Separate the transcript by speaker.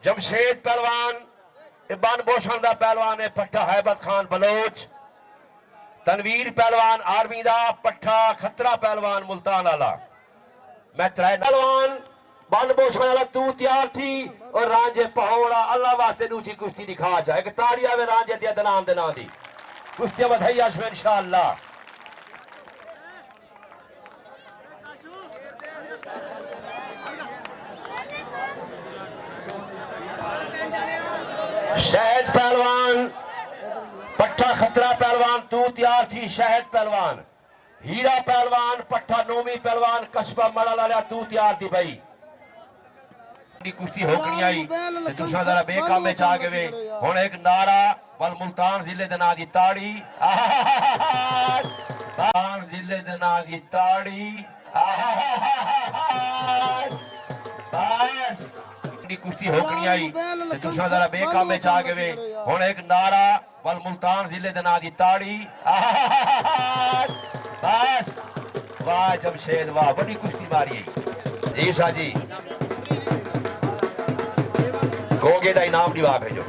Speaker 1: जमशेद पहलवान इबान बोशन दा पहलवान है पट्ठा हैबत खान बलोच। तनवीर पहलवान आर्मी दा पट्ठा खतरा पहलवान मुल्तान वाला। मैं त्रै पहलवान बन बोशन वाला तू तैयार थी और रांझे पहोड़ा अल्लाह वास्ते नूची कुश्ती दिखा जा। एक ताड़ी आवे रांझे दी अदनान दे नां दी कुश्ती बधाई आशो इंशाअल्लाह। शहद पहलवान पट्ठा खतरा पहलवान तू तैयार थी। शहद पहलवान हीरा पहलवान पट्ठा नोमी पहलवान कस्बा मड़ा लाया तू तैयार थी भाई। कुश्ती होकनी आई तुसा जरा बेकाम में आ गए हुण एक नारा वल मुल्तान जिले दे नां दी ताड़ी मुल्तान जिले दे नां दी ताड़ी बस कुश्ती होकनी आई तुसा जरा बेकाम में आ गए हुण एक नारा वल मुल्तान जिले दे नां दी ताड़ी बस वाह जमशेद वाह बड़ी कुश्ती मारी जी शाह जी गोगे का इनाम दिवा भेजो।